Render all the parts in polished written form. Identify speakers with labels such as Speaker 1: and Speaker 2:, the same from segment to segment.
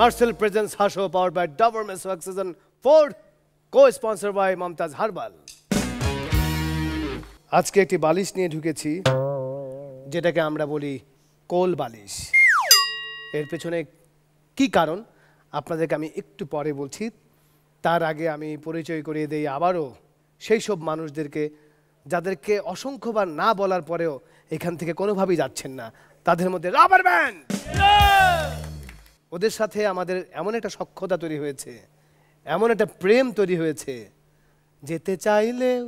Speaker 1: Marcel presents Hasho, powered by Dover Mesoac Season 4, co-sponsored by Mumtaz Herbal. আজকে একটি বালিশ নিয়ে ঢুকেছি যেটাকে আমরা বলি কোল বালিশ। এর পেছনে কি কারণ আপনাদেরকে আমি একটু পরে বলছি। তার আগে আমি পরিচয় করিয়ে দেই আবারও সেই সব মানুষদেরকে যাদেরকে অসংখ্যবার না বলার পরেও এখান থেকে কোনোভাবেই যাচ্ছেন না। তাদের মধ্যে রাবার ব্যান্ড। ওদের সাথে আমাদের এমন একটা সখ্যতা তৈরি হয়েছে, এমন একটা প্রেম তৈরি হয়েছে, যেতে চাইলেও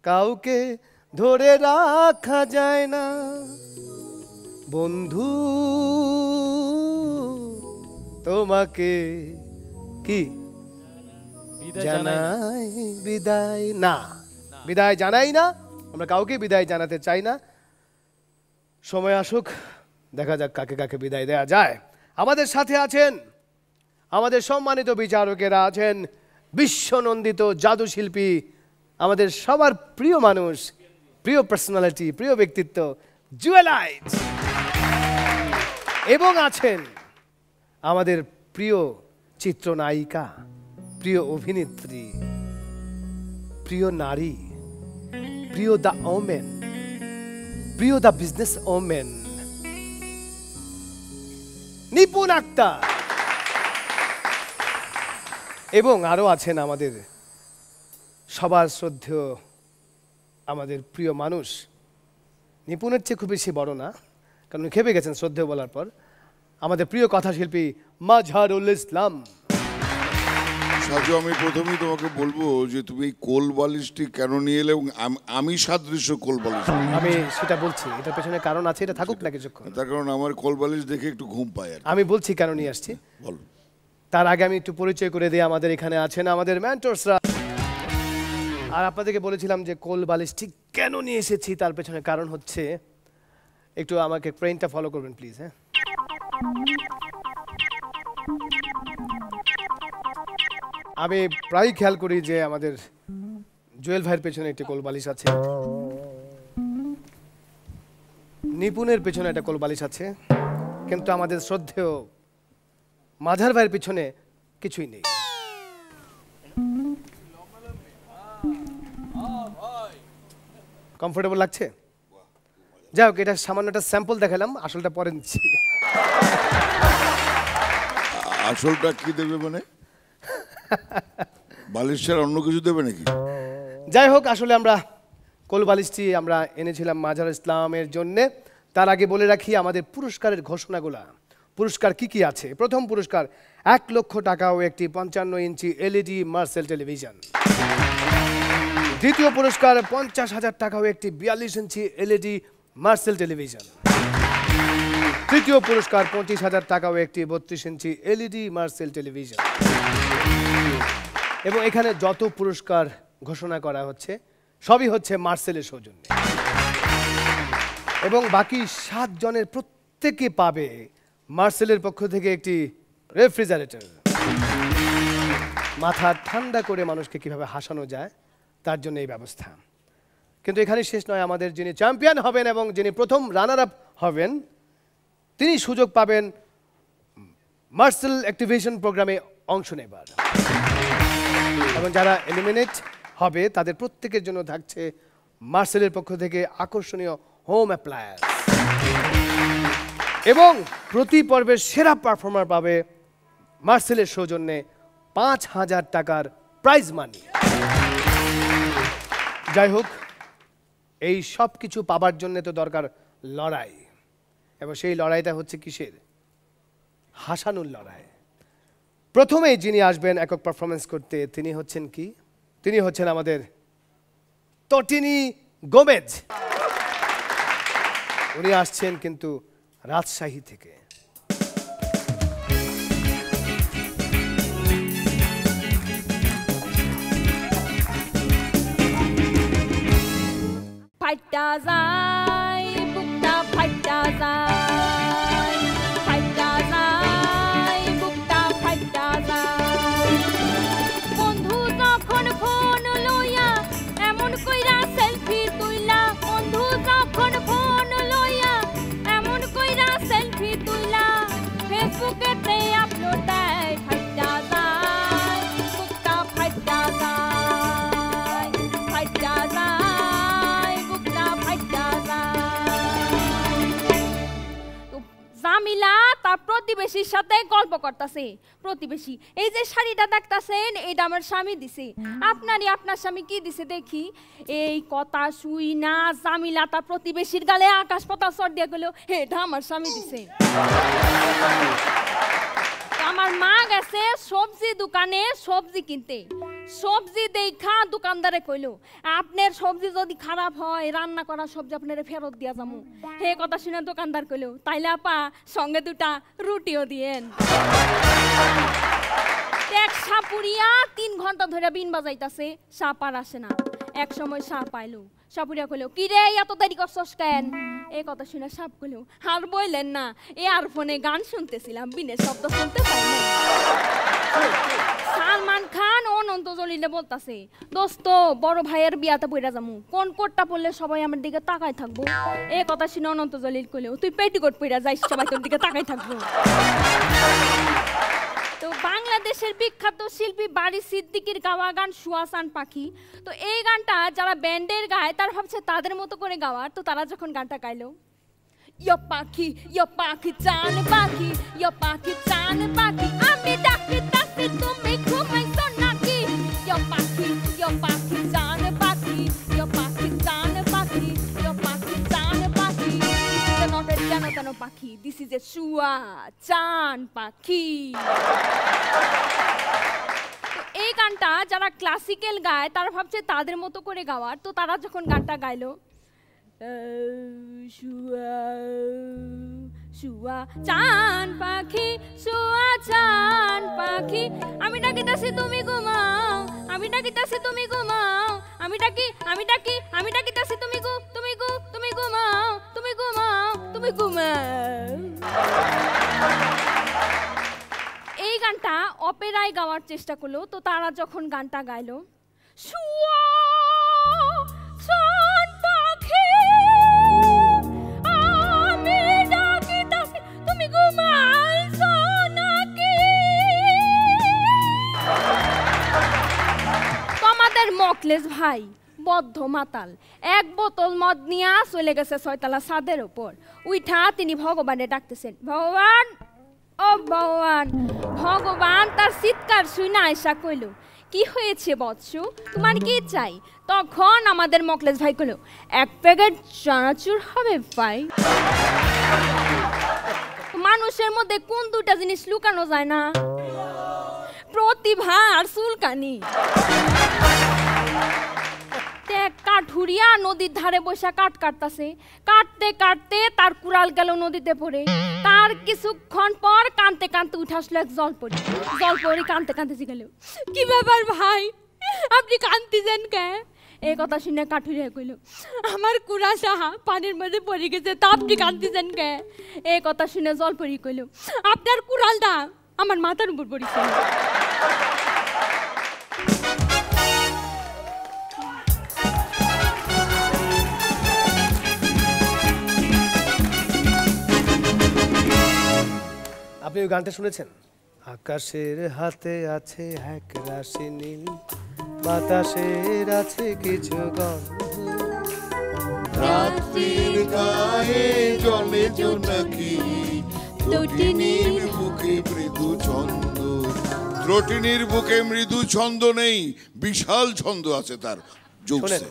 Speaker 1: কাউকে ধরে রাখা যায় না। বন্ধু তোমাকে কি জানাই বিদায় না, বিদায় জানাই না, আমরা কাউকে বিদায় জানাতে চাই না। সময় আসুক, দেখা যাক কাকে কাকে বিদায় দেয়া যায়। আমাদের সাথে আছেন আমাদের সম্মানিত বিচারকেরা, আছেন বিশ্বনন্দিত জাদু শিল্পী, আমাদের সবার প্রিয় মানুষ, প্রিয় পার্সোনালিটি, প্রিয় ব্যক্তিত্ব জুয়েলাইট, এবং আছেন আমাদের প্রিয় চিত্রনায়িকা, প্রিয় অভিনেত্রী, প্রিয় নারী, প্রিয় দ্য ওমেন, প্রিয় দ্য বিজনেস ওমেন নিপুণ আক্তার, এবং আরো আছেন আমাদের সবার শ্রদ্ধেয় আমাদের প্রিয় মানুষ, নিপুণের চেয়ে খুব বেশি বড় না, কারণ খেপে গেছেন শ্রদ্ধেয় বলার পর, আমাদের প্রিয় কথাশিল্পী মাজহারুল ইসলাম।
Speaker 2: সাজু, আমি প্রথমেই তোমাকে বলবো যে তুমি এই কোল বালিশটি কেন নিয়ে এলে, এবং আমি সাদৃশ্য কোল বালিশ।
Speaker 1: আমি সেটা বলছি, এটার পেছনে কারণ আছে, এটা থাকুক না কিছুক্ষণ।
Speaker 2: তার কারণ আমার কোল বালিশ দেখে একটু ঘুম পায়।
Speaker 1: আমি বলছি কেন নিয়ে আসছি।
Speaker 2: বল।
Speaker 1: তার আগে আমি একটু পরিচয় করে দিই। আমাদের এখানে আছেন আমাদের মেন্টরসরা, আর আপনাদেরকে বলেছিলাম যে কোল বালিশ ঠিক কেন নিয়ে এসেছি, তার পেছনে কারণ হচ্ছে, একটু আমাকে ট্রেনটা ফলো করবেন প্লিজ। হ্যাঁ, আমি প্রায় খেয়াল করি যে আমাদের জুয়েল ভাইয়ের পেছনে একটি কোল বালিশ আছে, নিপুণের পেছনে একটা কোল বালিশ আছে, কিন্তু আমাদের শ্রদ্ধেয় মাঝার ভাইয়ের পিছনে কিছুই নেই। কমফোর্টেবল লাগছে? যাই হোক, এটা সামান্য একটা স্যাম্পল দেখালাম, আসলটা পরে নিচ্ছি।
Speaker 2: আসলটা কি দেবে মানে? বালিশ ছাড়া অন্য কিছু দেবে নাকি?
Speaker 1: যাই হোক, আসলে আমরা কোল বালিশটি আমরা এনেছিলাম মাজহারুল ইসলামের জন্যে। তার আগে বলে রাখি আমাদের পুরস্কারের ঘোষণাগুলা। পুরস্কার কি কি আছে? প্রথম পুরস্কার 1 লক্ষ টাকা ও একটি 55 ইঞ্চি এলইডি মার্সেল টেলিভিশন। দ্বিতীয় পুরস্কার 50,000 টাকা ও একটি 42 ইঞ্চি এলইডি মার্সেল টেলিভিশন। তৃতীয় পুরস্কার 25,000 টাকা ও একটি 32 ইঞ্চি এলইডি মার্সেল টেলিভিশন। এবং এখানে যত পুরস্কার ঘোষণা করা হচ্ছে সবই হচ্ছে মার্সেলের সৌজন্যে, এবং বাকি 7 জনের প্রত্যেকে পাবে মার্সেলের পক্ষ থেকে একটি রেফ্রিজারেটর। মাথা ঠান্ডা করে মানুষকে কিভাবে হাসানো যায় তার জন্য এই ব্যবস্থা। কিন্তু এখানে শেষ নয়, আমাদের যিনি চ্যাম্পিয়ন হবেন এবং যিনি প্রথম রানার আপ হবেন তিনি সুযোগ পাবেন মার্সেল অ্যাক্টিভেশন প্রোগ্রামে অংশ নেবার, এবং যারা এলিমিনেট হবে তাদের প্রত্যেকের জন্য থাকছে মার্সেলের পক্ষ থেকে আকর্ষণীয় হোম অ্যাপ্লায়েন্স, এবং প্রতি পর্বের সেরা পারফর্মার পাবে মার্সেলের সৌজন্যে 5,000 টাকার প্রাইজ মানি। যাই হোক, এই সব কিছু পাবার জন্য তো দরকার লড়াই, এবং সেই লড়াইটা হচ্ছে কিসের? হাসানোর লড়াই। প্রথমেই যিনি আসবেন একক পারফরমেন্স করতে তিনি হচ্ছেন কি? তিনি হচ্ছেন আমাদের তটিনী গোমেজ। উনি আসছেন কিন্তু রাজশাহী থেকে।
Speaker 3: ফাইটা যায় বুকটা ফাইটা যায়, ফাইটা যায় বুকটা ফাইটা যায়। বন্ধু যখন ফোন লইয়া এমন কইরা সেলফি তুইলা, বন্ধু যখন ফোন লইয়া এমন কইরা সেলফি তুইলা ফেসবুকেতে আপলোড দেয়, ফাইটা যায় বুকটা ফাইটা যায়, ফাইটা যায়। জামিলা তার প্রতিবেশীর সাথে গল্প করতেছে। প্রতিবেশী, এই যে শাড়িটা দেখতাছেন এটা আমার স্বামী দিছে। আপনার স্বামী কি দিছে দেখি। এই কথা শুই না জামিলা তার প্রতিবেশীর গালে আকাশ পাতাল চড় দিয়ে গেল, এটা আমার স্বামী দিছে। আমার মা গেছে সবজি দোকানে সবজি কিনতে। সবজি দেখা দোকানদারে কইল, আপনার সবজি যদি খারাপ হয় রান্না করা সবজি আপনারে ফেরত দিয়া যাবো। হে কথা শুনে দোকানদার কইল, তাইলে আপা সঙ্গে দুটা রুটিও দিয়েন। এক সাপুরিয়া 3 ঘন্টা ধরে বিন বাজাইতাছে, সাপ আর আসে না। এক সময় সাপ পাইলো। সাপুরিয়া কইল, কি রে এত দেরি করছস কেন? এই কথা শুনে সাপ কইল, আর বললেন না, ইয়ারফোনে গান শুনতেছিলাম, বিনের শব্দ শুনতে পাই না। সালমান খান অনন্ত জলিলে বলতাছে, দোস্ত বড় ভাইয়ের বিয়াতে পইরা যামু, কোন কোটটা পরলে সবাই আমার দিকে তাকায় থাকবো? এই কথা শুনে অনন্ত জলিল কইল, তুই পেটিকোট পইরা যাইস, সবাই তোর দিকে তাকায় থাকবো। তো বাংলাদেশের বিখ্যাত শিল্পী বারি সিদ্দিকীর গাওয়া গান সুয়াসান পাখি। তো এই গানটা যারা ব্যান্ডের গায় তারা ভাবছে তাদের মতো করে গাওয়ার। তো তারা যখন গানটা গাইলো, ইয়ো পাখি চান পাখি, ইয়ো পাখি চান পাখি, আমি ডাকতাছি তুমি ঘুমাইছো নাকি? ইয়ো পাখি চান পাখি, ইয়ো পাখি চান পাখি, ইয়ো পাখি চান পাখি। This is not a জানো পাখি, this is a শুয়া চান পাখি। এই গানটা যারা ক্লাসিক্যাল গায় তারা ভাবছে তাদের মতো করে গাওয়ার। তো তারা যখন গানটা গাইলো, শুয়া চান পাখি, শুয়া চান পাখি, আমি ডাকিতাছি তুমি ঘুমাও, আমি ডাকিতাছি তুমি ঘুমাও, আমি ডাকিতাছি তুমি ঘুমাও, তুমি ঘুমাও। এই গানটা অপেরায় গাওয়ার চেষ্টা করলো। তো তারা যখন গানটা গাইলো, শুয়া চান পাখি, আমি ডাকিতাছি তুমি ঘুমাইছো নাকি? তোমাদের মকলেশ ভাই বদ্ধ মাতাল, 1 বোতল মদ নিয়ে চলে গেছে 6তলা ছাদের উপর। উঠা তিনি ভগবানে ডাকতেছেন, ভগবান ও ভগবান। ভগবান তার চিৎকার শুনে আয়সা কইল, কি হয়েছে বৎস, তোমার কি চাই? তখন আমাদের মকলেশ ভাই কইল, 1 প্যাকেট চানাচুর হবে ভাই। মানুষের মধ্যে কোন দুটা জিনিস লুকানো যায় না? প্রতিভা আর চুলকানি। কাঠুরিয়া নদীর ধারে বসে কাঠ কাটতেছে, কাটতে কাটতে তার কুড়াল গেল নদীতে পড়ে। তার কিছুক্ষণ পর কানতে কানতে উঠে আসলো এক জলপরি। জলপরি কানতে কানতে জিজ্ঞাসা, কি ব্যাপার ভাই, আপনি কানতেছেন কে? এই কথা শুনে কাঠুরিয়া কইল, আমার কুড়ালটা পানির মধ্যে পড়ে গেছে, তা আপনি কানতেছেন কে? এই কথা শুনে জলপরি কইল, আপনার কুড়ালটা আমার মাথার উপর পড়েছে।
Speaker 1: আপনি ওই গানটা শুনেছেন? আকাশের হাতে আছে এক রাশি নীল, বাতাসের আছে কিছু গন্ধ,
Speaker 2: রাতের গায়ে জলে জোনাকি, ত্রটিনির বুকে মৃদু ছন্দ। ত্রটিনির বুকে মৃদু ছন্দ নেই, বিশাল ছন্দ আছে তার।
Speaker 1: শোনেন,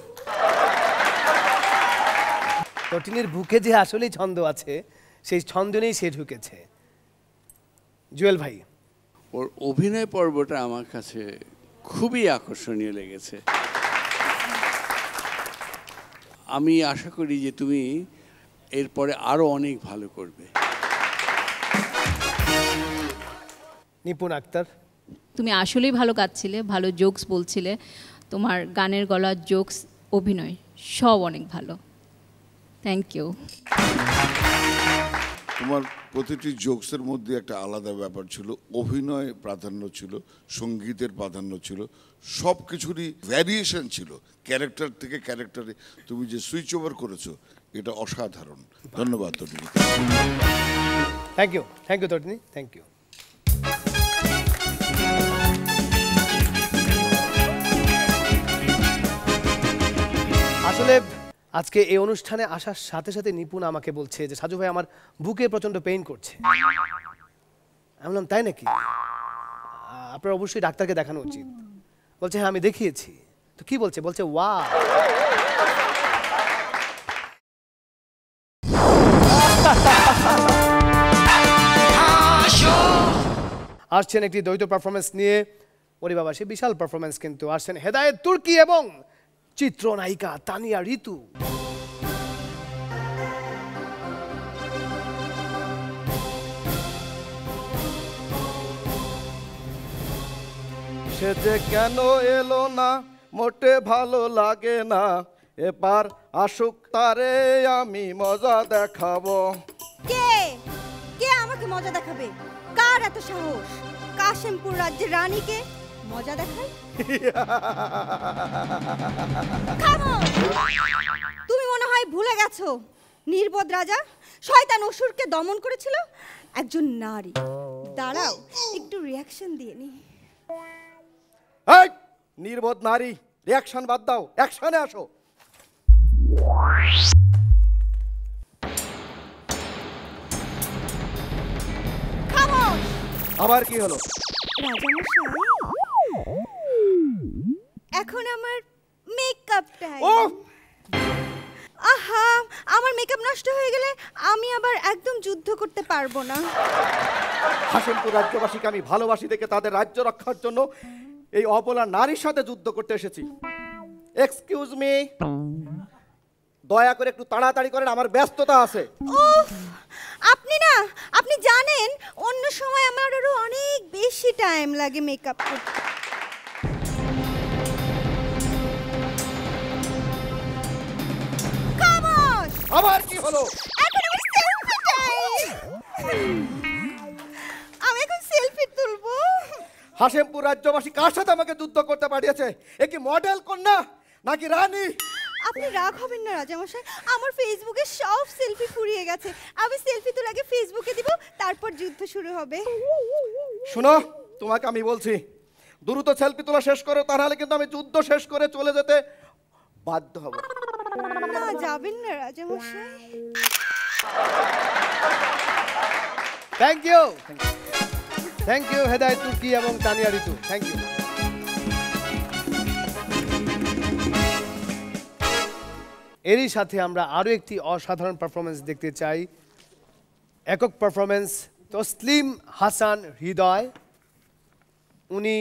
Speaker 1: ত্রটিনির বুকে যে আসলেই ছন্দ আছে, সেই ছন্দ নেই সে ঢুকেছে। জুয়েল ভাই,
Speaker 4: ওর অভিনয় পর্বটা আমার কাছে খুবই আকর্ষণীয় লেগেছে। আমি আশা করি যে তুমি এরপরে আরো অনেক ভালো করবে।
Speaker 1: নিপুণ আক্তার,
Speaker 5: তুমি আসলেই ভালো গাচ্ছিলে, ভালো জোকস বলছিলে, তোমার গানের গলা, জোকস, অভিনয় সব অনেক ভালো। Thank you.
Speaker 2: তোমার প্রতিটি জোকসের মধ্যে একটা আলাদা ব্যাপার ছিল, অভিনয় প্রাধান্য ছিল, সঙ্গীতের প্রাধান্য ছিল, সব কিছুরই ভ্যারিয়েশন ছিল, ক্যারেক্টার থেকে ক্যারেক্টারে তুমি যে সুইচ ওভার করেছো এটা অসাধারণ। ধন্যবাদ Tatini.
Speaker 1: Thank you Tatini, thank you. আসলে আজকে এই অনুষ্ঠানে আসার সাথে সাথে নিপুণ আমাকে বলছে যে সাজু ভাই আমার বুকে প্রচন্ড পেইন করছে। আমি বললাম তাই নাকি, আপনার অবশ্যই ডাক্তারকে দেখানো উচিত। বলছে হ্যাঁ আমি দেখিয়েছি। তো কি বলছে? বলছে ওয়া আসছেন একটি দ্বৈত পারফরমেন্স নিয়ে। ওরে বাবা, সে বিশাল পারফরমেন্স কিন্তু। আসছেন হেদায়েত তুর্কি এবং চিত্রনায়িকা তানিয়া ঋতু।
Speaker 6: সে যে কেন এলো না মোটে ভালো লাগে না, এবার আসুক তারে আমি মজা দেখাবো।
Speaker 7: কে কে আমাকে মজা দেখাবে? কার এত সাহস কাশেমপুর রাজ্যের রানীকে মজা দেখায়? তুমি মনে হয় ভুলে গেছো নির্বোধ রাজা শয়তান অসুরকে দমন করেছিল একজন নারী। দাঁড়াও একটু রিয়াকশন দিয়ে নি।
Speaker 6: এই নির্বোধ নারী, রিয়াকশন বাদ দাও, অ্যাকশনে আসো।
Speaker 7: খামোশ।
Speaker 6: আবার কি হলো?
Speaker 7: এখন আমার মেকআপ টাইম।
Speaker 6: ও
Speaker 7: আহা, আমার মেকআপ নষ্ট হয়ে গেলে আমি আবার একদম যুদ্ধ করতে পারবো না।
Speaker 6: হাসিমপুর রাজ্যবাসীকে আমি ভালোবাসি দেখে তাদের রাজ্য রক্ষার জন্য এই অবলা নারীর সাথে যুদ্ধ করতে এসেছি। এক্সকিউজ মি, দয়া করে একটু তাড়াতাড়ি করেন, আমার ব্যস্ততা আছে।
Speaker 7: উফ, আপনি জানেন অন্য সময় আমার আরো অনেক বেশি টাইম লাগে মেকআপ করতে। খামোশ।
Speaker 6: আবার কি হলো?
Speaker 7: এখন আমার সেলফি টাইম। আমি এখন সেলফি তুলবো।
Speaker 6: হাসিমপুর রাজ্যবাসী কার সাথে আমাকে যুদ্ধ করতে পাঠিয়েছে? এ কি মডেল কন্যা নাকি রানী?
Speaker 7: আপনি রাগ হবেন না রাজামশাই, আমার ফেসবুকে সব সেলফি ফুরিয়ে গেছে। আমি সেলফি তুলে আগে ফেসবুকে দিব, তারপর যুদ্ধ শুরু হবে।
Speaker 6: শোনো, তোমাকে আমি বলছি দ্রুত সেলফি তোলা শেষ করো, তাহলে কিন্তু আমি যুদ্ধ শেষ করে চলে যেতে বাধ্য হব।
Speaker 7: না, যাবেন না রাজামশাই।
Speaker 1: থ্যাংক ইউ হেদায়েত তুর্কি এবং তানিয়া ঋতু, থ্যাংক ইউ। এরই সাথে আমরা আরো একটি অসাধারণ পারফরমেন্স দেখতে চাই। একক পারফরমেন্স তসলিম হাসান হৃদয়। উনি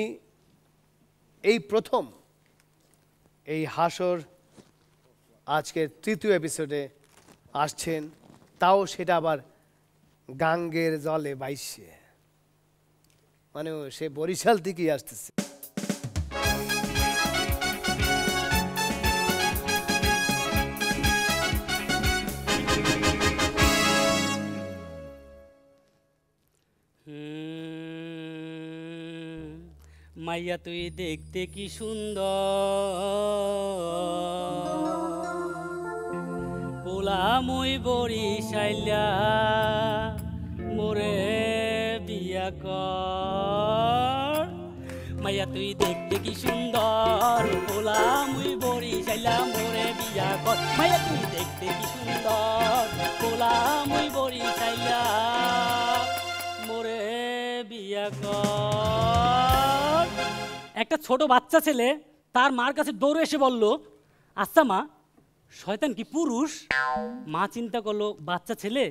Speaker 1: এই প্রথম এই হাসর আজকের তৃতীয় এপিসোডে আসছেন, তাও সেটা আবার গাঙ্গের জলে বাইশে, মানে সে বরিশাল থেকেই আসতেছে।
Speaker 8: মাইয়া তুই দেখতে কি সুন্দর, পোলা মই বরিশাইলা মোরে বিয়া কর। মাইয়া তুই দেখতে কি সুন্দর, পোলা মই বরিশাইলা মোরে বিয়া কর। মাইয়া তুই দেখতে কি সুন্দর, পোলা মই বরিশাইলা মোরে বিয়া কর। একটা ছোট বাচ্চা ছেলে তার মার কাছে দৌড়ে এসে বলল, আচ্ছা মা, শয়তান কি পুরুষ? মা চিন্তা করলো, বাচ্চা ছেলে,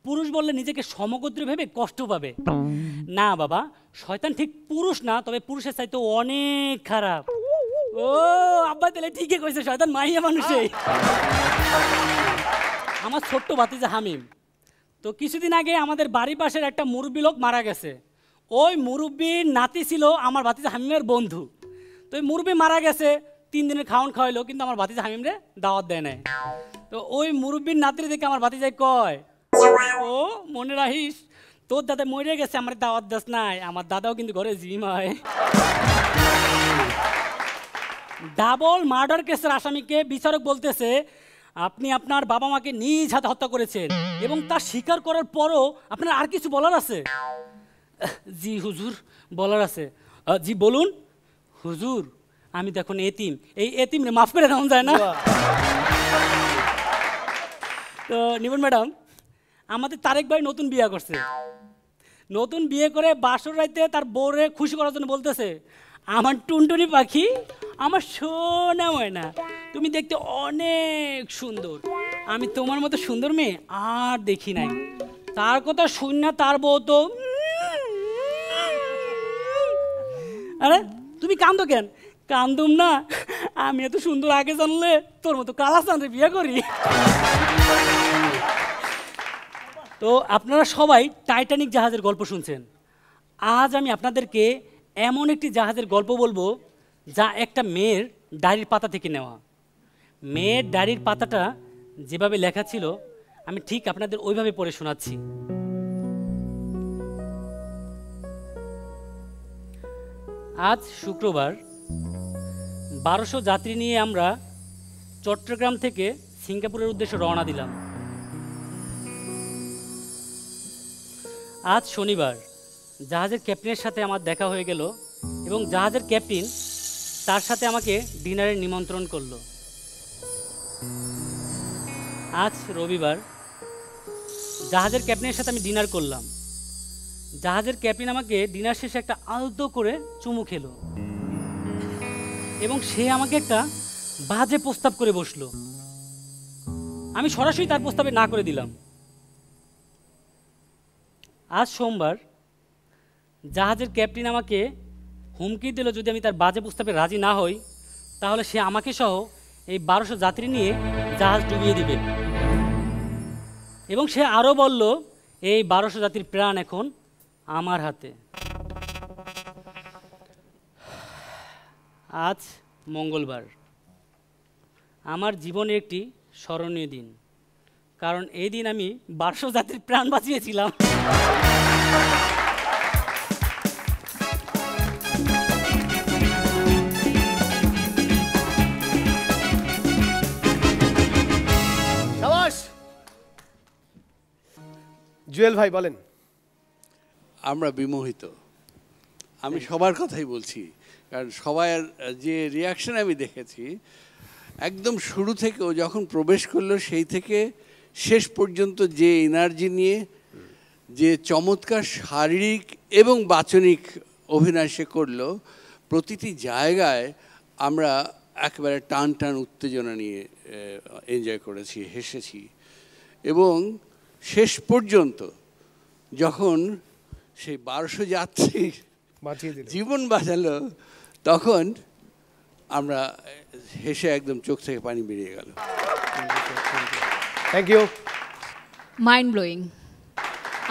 Speaker 8: পুরুষ বললে নিজেকে সমগোত্রী ভেবে কষ্ট পাবে। না বাবা, শয়তান ঠিক পুরুষ না, তবে পুরুষের চাইতে অনেক খারাপ। ও আব্বা তাহলে ঠিকই কইছে, শয়তান মাইয়া মানুষে। আমার ছোট্ট ভাতিজা হামিম, তো কিছুদিন আগে আমাদের বাড়ির পাশের একটা মুরব্বী লোক মারা গেছে। ওই মুরব্বীর নাতি ছিল আমার ভাতিজা হামিমের বন্ধু। তো ওই মুরব্বী মারা গেছে, 3 দিনের খাওয়ান খাওয়াইলো, কিন্তু আমার ভাতিজা হামিমরে দাওয়াত দেয় নাই। তো ওই মুরব্বীর নাতির দেখে আমার ভাতিজাই কয়, ও মনে রাখিস তোর দাদা মরে গেছে, আমার দাওয়াত দাস নাই। আমার দাদাও কিন্তু ঘরে জিম হয়। ডাবল মার্ডার কেসের আসামিকে বিচারক বলতেছে, আপনি আপনার বাবা মাকে নিজ হাতে হত্যা করেছেন এবং তা স্বীকার করার পরও আপনার আর কিছু বলার আছে? জি হুজুর, বলার আছে। জি বলুন। হুজুর, আমি তো এখন এতিম, এই এতিমরে মাফ করে দেওয়া যায় না? তো নিবন ম্যাডাম, আমাদের তারেক ভাই নতুন বিয়ে করছে। নতুন বিয়ে করে বাসর রাইতে তার বউরে খুশি করার জন্য বলতেছে, আমার টুনটুনি পাখি, আমার সোনা ময়না, তুমি দেখতে অনেক সুন্দর, আমি তোমার মতো সুন্দর মেয়ে আর দেখি নাই। তার কথা শুন না তার বউ তো, আরে তুমি কান্দো কেন? কান্দুম না, আমি এত সুন্দর আগে জানলে তোর মতো কালাচাঁদে বিয়ে করি। তো আপনারা সবাই টাইটানিক জাহাজের গল্প শুনছেন। আজ আমি আপনাদেরকে এমন একটি জাহাজের গল্প বলবো যা একটা মেয়ের ডায়েরির পাতা থেকে নেওয়া। মেয়ের ডায়েরির পাতাটা যেভাবে লেখা ছিল আমি ঠিক আপনাদের ওইভাবে পড়ে শোনাচ্ছি। আজ শুক্রবার 1200 যাত্রী নিয়ে আমরা চট্টগ্রাম থেকে সিঙ্গাপুরের উদ্দেশ্যে রওনা দিলাম। আজ শনিবার জাহাজের ক্যাপ্টেনের সাথে আমার দেখা হয়ে গেল এবং জাহাজের ক্যাপ্টেন তার সাথে আমাকে ডিনারের নিমন্ত্রণ করলো। আজ রবিবার জাহাজের ক্যাপ্টেনের সাথে আমি ডিনার করলাম। জাহাজের ক্যাপ্টেন আমাকে ডিনার শেষে একটা আলতো করে চুমু খেলো এবং সে আমাকে একটা বাজে প্রস্তাব করে বসলো। আমি সরাসরি তার প্রস্তাবে না করে দিলাম। আজ সোমবার জাহাজের ক্যাপ্টেন আমাকে হুমকি দিল, যদি আমি তার বাজে প্রস্তাবে রাজি না হই তাহলে সে আমাকে সহ এই 1200 যাত্রী নিয়ে জাহাজ ডুবিয়ে দিবে এবং সে আরও বলল, এই 1200 যাত্রীর প্রাণ এখন আমার হাতে। আজ মঙ্গলবার, আমার জীবনে একটি স্মরণীয় দিন, কারণ এই দিন আমি 1200 যাত্রীর প্রাণ বাঁচিয়েছিলাম।
Speaker 1: জুয়েল ভাই বলেন।
Speaker 4: আমরা বিমোহিত, আমি সবার কথাই বলছি, কারণ সবার যে রিয়াকশন আমি দেখেছি একদম শুরু থেকে ও যখন প্রবেশ করলো সেই থেকে শেষ পর্যন্ত যে এনার্জি নিয়ে যে চমৎকার শারীরিক এবং বাচনিক অভিনয় সে করলো, প্রতিটি জায়গায় আমরা একেবারে টান টান উত্তেজনা নিয়ে এনজয় করেছি, হেসেছি এবং শেষ পর্যন্ত যখন সেই 1200 যাত্রী জীবন বাঁচালো তখন আমরা হেসে একদম চোখ থেকে পানি বেরিয়ে গেল।
Speaker 1: Thank you.
Speaker 5: Mind blowing.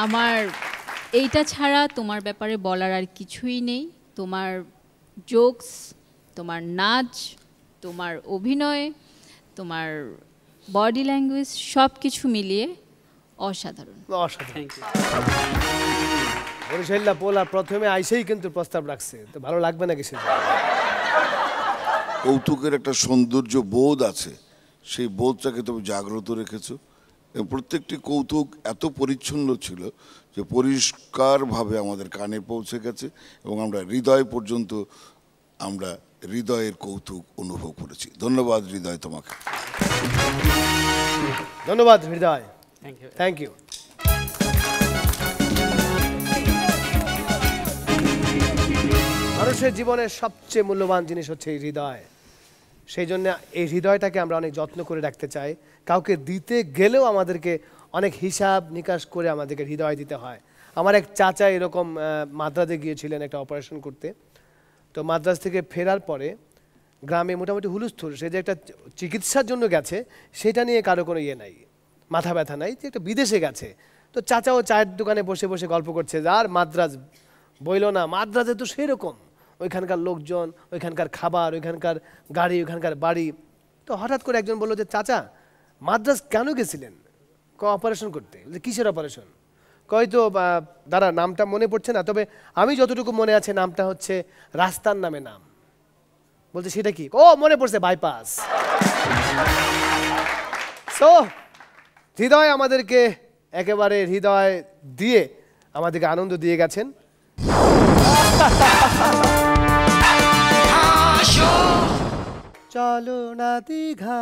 Speaker 5: আমার এইটা ছাড়া তোমার ব্যাপারে বলার আর কিছুই নেই। তোমার জোকস, তোমার নাচ, তোমার অভিনয়, তোমার বডি ল্যাঙ্গুয়েজ সব কিছু মিলিয়ে অসাধারণ।
Speaker 1: অসাধারণ। বরিশাল্লা পোলা প্রথমে আইসেই কিন্তু প্রস্তাব রাখছে, তো ভালো লাগবে নাকি? সে
Speaker 2: কৌতুকের একটা সৌন্দর্য বোধ আছে, সেই বোধটাকে তুমি জাগ্রত রেখেছো এবং প্রত্যেকটি কৌতুক এত পরিচ্ছন্ন ছিল যে পরিষ্কারভাবে আমাদের কানে পৌঁছে গেছে এবং আমরা হৃদয় পর্যন্ত আমরা হৃদয়ের কৌতুক অনুভব করেছি। ধন্যবাদ হৃদয় তোমাকে।
Speaker 1: ধন্যবাদ হৃদয়। Thank you. মানুষের জীবনের সবচেয়ে মূল্যবান জিনিস হচ্ছে এই হৃদয়। সেই জন্য এই হৃদয়টাকে আমরা অনেক যত্ন করে রাখতে চাই। কাউকে দিতে গেলেও আমাদেরকে অনেক হিসাব নিকাশ করে আমাদেরকে হৃদয় দিতে হয়। আমার এক চাচা এরকম মাদ্রাজে গিয়েছিলেন একটা অপারেশন করতে। তো মাদ্রাজ থেকে ফেরার পরে গ্রামে মোটামুটি হুলস্থুল, সে যে একটা চিকিৎসার জন্য গেছে সেটা নিয়ে কারো কোনো ইয়ে নাই, মাথা ব্যথা নাই, যে একটা বিদেশে গেছে। তো চাচাও চায়ের দোকানে বসে বসে গল্প করছে, আর মাদ্রাজ বইল না, মাদ্রাজে তো সেরকম, ওইখানকার লোকজন, ওইখানকার খাবার, ওইখানকার গাড়ি, ওইখানকার বাড়ি। তো হঠাৎ করে একজন বললো যে চাচা মাদ্রাজ কেন গেছিলেন? অপারেশন করতে। কিসের অপারেশন? হয়তো দাঁড়া নামটা মনে পড়ছে না, তবে আমি যতটুকু মনে আছে নামটা হচ্ছে রাস্তার নামে নাম। বলছে সেটা কি? ও মনে পড়ছে, বাইপাস। সো হৃদয় আমাদেরকে একেবারে হৃদয় দিয়ে আমাদেরকে আনন্দ দিয়ে গেছেন। চলো না দীঘা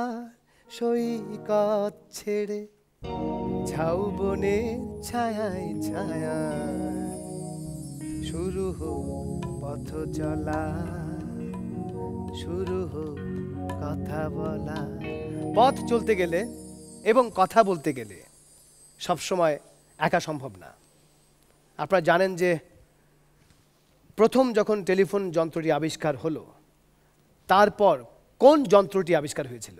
Speaker 1: সৈকত ছেড়ে, ঝাউবনের ছায়ায় ছায়া, শুরু হোক পথ চলা, শুরু হোক কথা বলা। পথ চলতে গেলে এবং কথা বলতে গেলে সবসময় একা সম্ভব না। আপনারা জানেন যে প্রথম যখন টেলিফোন যন্ত্রটি আবিষ্কার হলো, তারপর কোন যন্ত্রটি আবিষ্কার হয়েছিল?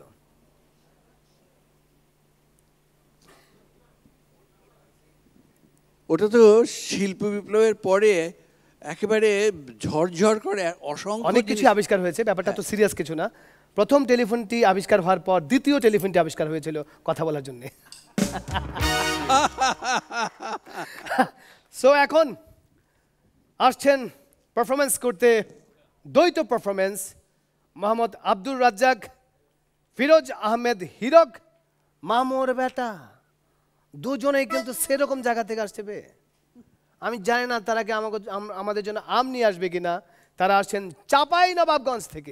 Speaker 4: ওটা তো শিল্প বিপ্লবের পরে একেবারে ঝরঝর করে অসংখ্য
Speaker 1: অনেক কিছু আবিষ্কার হয়েছে, ব্যাপারটা তো সিরিয়াস কিছু না। প্রথম টেলিফোনটি আবিষ্কার হওয়ার পর দ্বিতীয় টেলিফোনটি আবিষ্কার হয়েছিল কথা বলার জন্য। সো এখন আসছেন পারফরমেন্স করতে, দ্বৈত পারফরমেন্স, মোহাম্মদ আব্দুর রাজ্জাক, ফিরোজ আহমেদ হিরক, মামুর বেটা। দুজনেই কিন্তু সেরকম জায়গা থেকে আসছে বে। আমি জানি না তারা কি আমাদের জন্য আম নিয়ে আসবে কিনা। তারা আসছেন চাপাই নবাবগঞ্জ থেকে।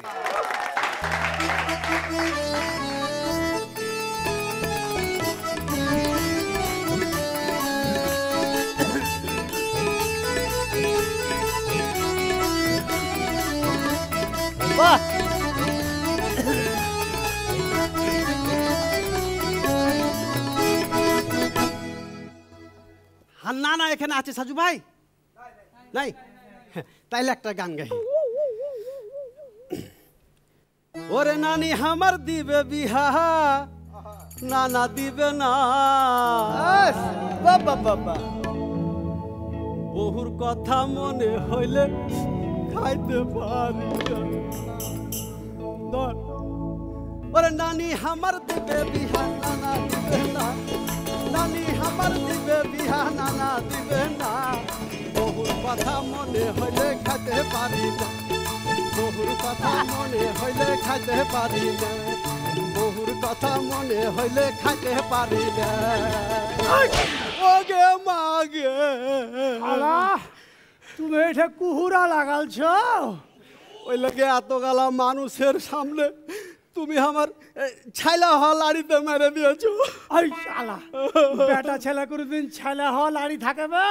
Speaker 1: বাহ,
Speaker 9: না না এখানে আছে সাজু ভাই, নাই? তাইলে একটা গান গাই। ওরে নানি আমার দিবে বিহা, নানা দিবে না,
Speaker 1: বাবা বাবা,
Speaker 9: বহুর কথা মনে হইলে খাইতে পারি না। ওরে নানি আমার দিবে বিহা, নানা দিবে না, নানি আমার দিবে বিহা, নানা দিবে না, বহুর কথা মনে হইলে খাইতে পারি না, বহুর কথা মনে হইলে খাইতে পারি না, বহুর কথা মনে হইলে খাইতে পারি না। ওগে মাগে
Speaker 10: তুমি এটা কুহুরা লাগালছ?
Speaker 9: ওই লাগে এত গালা মানুষের সামনে তুমি আমার ছাইলা হওয়া লাড়িতে মেরে দিয়েছো।
Speaker 10: ওই শালা বেটা ছেলে কোনদিন ছেলে হওয়া লাড়ি থাকবে?